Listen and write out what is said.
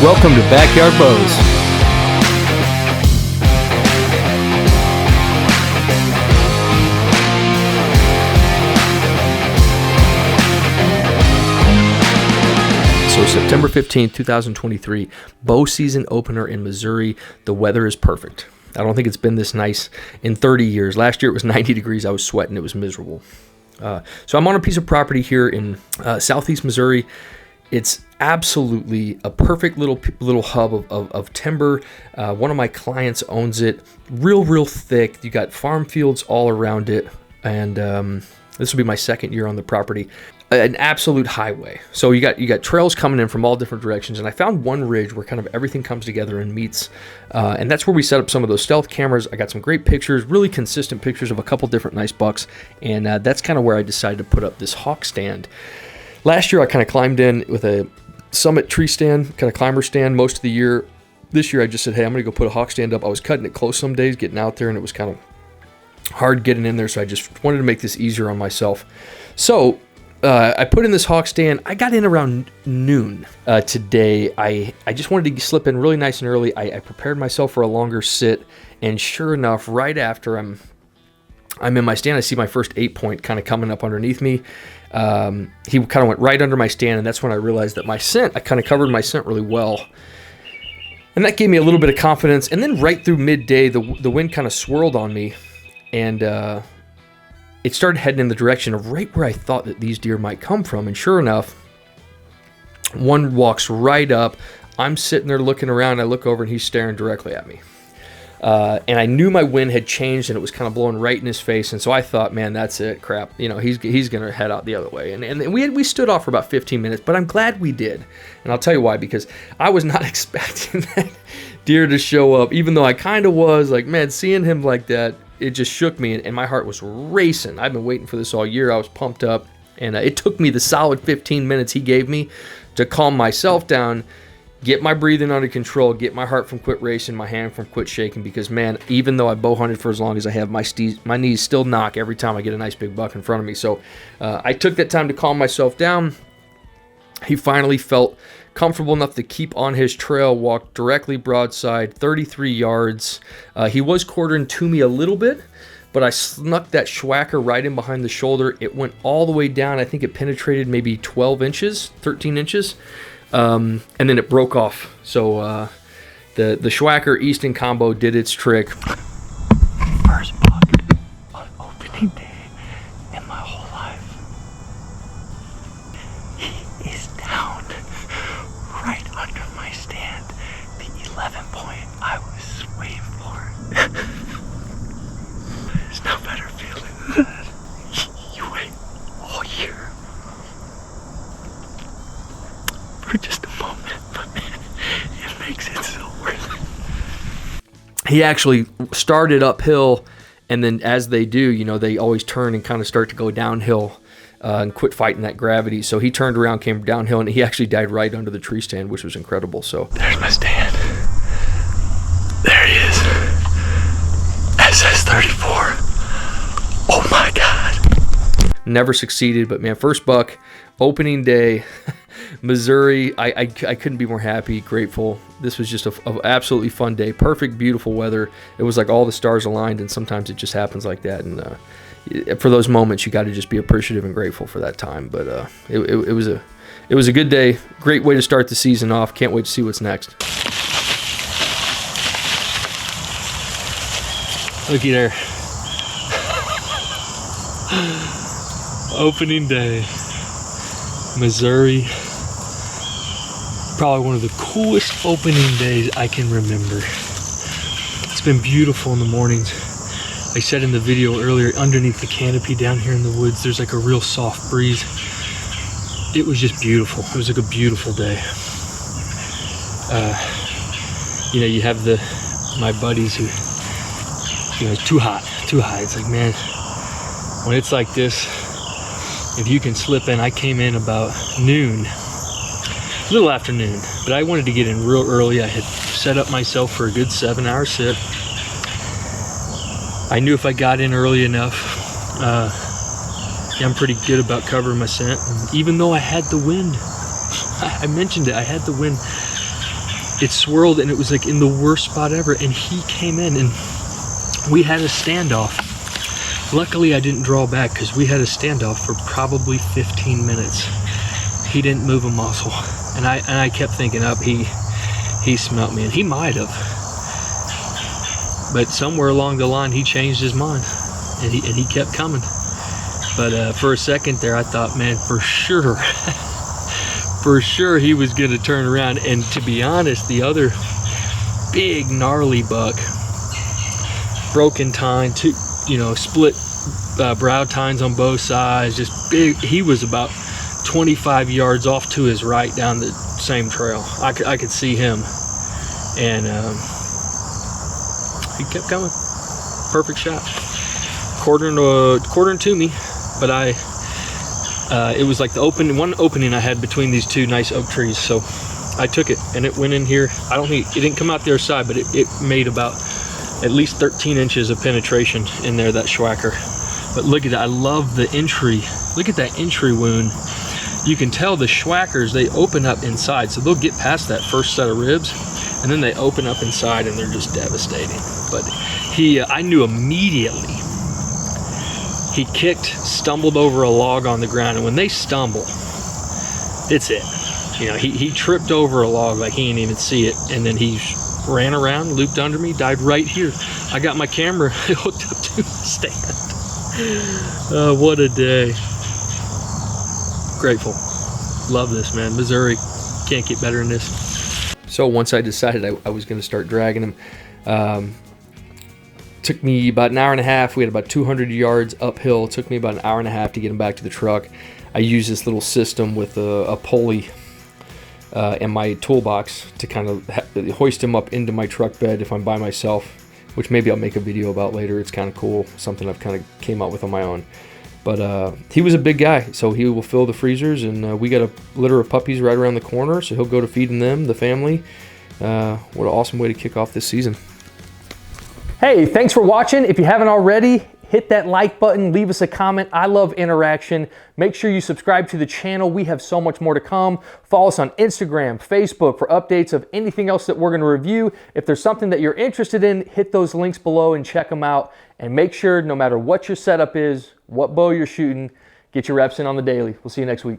Welcome to Backyard Bows. So September 15th, 2023, bow season opener in Missouri. The weather is perfect. I don't think it's been this nice in 30 years. Last year it was 90 degrees. I was sweating. It was miserable. So I'm on a piece of property here in southeast Missouri. It's absolutely a perfect little hub of timber. One of my clients owns it. Real thick. You got farm fields all around it. And this will be my second year on the property. An absolute highway. So you got trails coming in from all different directions, and I found one ridge where kind of everything comes together and meets, and that's where we set up some of those stealth cameras. I got some great pictures, really consistent pictures of a couple different nice bucks, and that's kind of where I decided to put up this hawk stand. Last year I kind of climbed in with a summit tree stand, kind of climber stand most of the year. This year I just said, hey, I'm gonna go put a hawk stand up. I was cutting it close some days, getting out there, and it was kind of hard getting in there, so I just wanted to make this easier on myself. So I put in this hawk stand. I got in around noon today. I just wanted to slip in really nice and early. I prepared myself for a longer sit, and sure enough, right after I'm in my stand, I see my first 8-point kind of coming up underneath me. He kind of went right under my stand, and that's when I realized that my scent, I kind of covered my scent really well. And that gave me a little bit of confidence. And then right through midday, the wind kind of swirled on me, and it started heading in the direction of right where I thought that these deer might come from. And sure enough, one walks right up. I'm sitting there looking around. I look over and he's staring directly at me. And I knew my wind had changed and it was kind of blowing right in his face. And so I thought, man, that's it, crap. You know, he's going to head out the other way. And we stood off for about 15 minutes, but I'm glad we did. And I'll tell you why, because I was not expecting that deer to show up, even though I kind of was like, man, seeing him like that, it just shook me, and my heart was racing. I've been waiting for this all year. I was pumped up, and it took me the solid 15 minutes he gave me to calm myself down, get my breathing under control, get my heart from quit racing, my hand from quit shaking, because, man, even though I bow hunted for as long as I have, my knees still knock every time I get a nice big buck in front of me. So I took that time to calm myself down. He finally felt comfortable enough to keep on his trail, walked directly broadside, 33 yards. He was quartering to me a little bit, but I snuck that schwacker right in behind the shoulder. It went all the way down. I think it penetrated maybe 12 inches, 13 inches, and then it broke off. So the schwacker Easton combo did its trick. First buck on opening day in my whole life. He is down right under my stand, the 11-point I was waiting for. There's no better feeling than that. You wait all year for just a moment, but man, it makes it so worth it. He actually started uphill, and then as they do, you know, they always turn and kind of start to go downhill. And quit fighting that gravity. So he turned around, came downhill, and he actually died right under the tree stand, which was incredible. So there's my stand. There he is. SS34. Oh my God. Never succeeded, but man, first buck, opening day, Missouri. I couldn't be more happy, grateful. This was just an absolutely fun day. Perfect, beautiful weather. It was like all the stars aligned, and sometimes it just happens like that. And for those moments, you got to just be appreciative and grateful for that time. But it was a good day. Great way to start the season off. Can't wait to see what's next. Looky there. Opening day, Missouri. Probably one of the coolest opening days I can remember. It's been beautiful in the mornings. I said in the video earlier, underneath the canopy down here in the woods, there's like a real soft breeze. It was just beautiful. It was like a beautiful day. You know, you have my buddies who, you know, it's too hot. It's like, man, when it's like this, if you can slip in, I came in about noon, a little after noon, but I wanted to get in real early. I had set up myself for a good 7-hour sit. I knew if I got in early enough, I'm pretty good about covering my scent. And even though I had the wind, I mentioned it, I had the wind it swirled, and it was like in the worst spot ever, and he came in, and we had a standoff. Luckily I didn't draw back, because we had a standoff for probably 15 minutes. He didn't move a muscle, and I kept thinking up, he smelt me, and he might have, but somewhere along the line he changed his mind, and he kept coming. But for a second there, I thought, man, for sure for sure he was gonna turn around. And to be honest, the other big gnarly buck, broken tine, split brow tines on both sides, just big. He was about 25 yards off to his right down the same trail. I could see him, and he kept coming. Perfect shot, quartering to me, but it was like the one opening I had between these two nice oak trees, so I took it, and it went in here. I don't think it didn't come out the other side, but it made about at least 13 inches of penetration in there, that schwacker. But look at that, I love the entry. Look at that entry wound. You can tell the schwackers, they open up inside, so they'll get past that first set of ribs, and then they open up inside, and they're just devastating. But I knew immediately. He kicked, stumbled over a log on the ground, and when they stumble, it's it. He tripped over a log like he didn't even see it, and then he ran around, looped under me, died right here. I got my camera hooked up to the stand. What a day. Grateful. Love this, man. Missouri, can't get better than this. So once I decided I was going to start dragging him, took me about an hour and a half. We had about 200 yards uphill. It took me about an hour and a half to get him back to the truck. I used this little system with a pulley and my toolbox to kind of hoist him up into my truck bed if I'm by myself, which maybe I'll make a video about later. It's kind of cool, something I've kind of came up with on my own. But he was a big guy, so he will fill the freezers, and we got a litter of puppies right around the corner, so he'll go to feeding them, the family. What an awesome way to kick off this season. Hey, thanks for watching. If you haven't already, hit that like button, leave us a comment. I love interaction. Make sure you subscribe to the channel. We have so much more to come. Follow us on Instagram, Facebook for updates of anything else that we're going to review. If there's something that you're interested in, hit those links below and check them out. And make sure, no matter what your setup is, what bow you're shooting, get your reps in on the daily. We'll see you next week.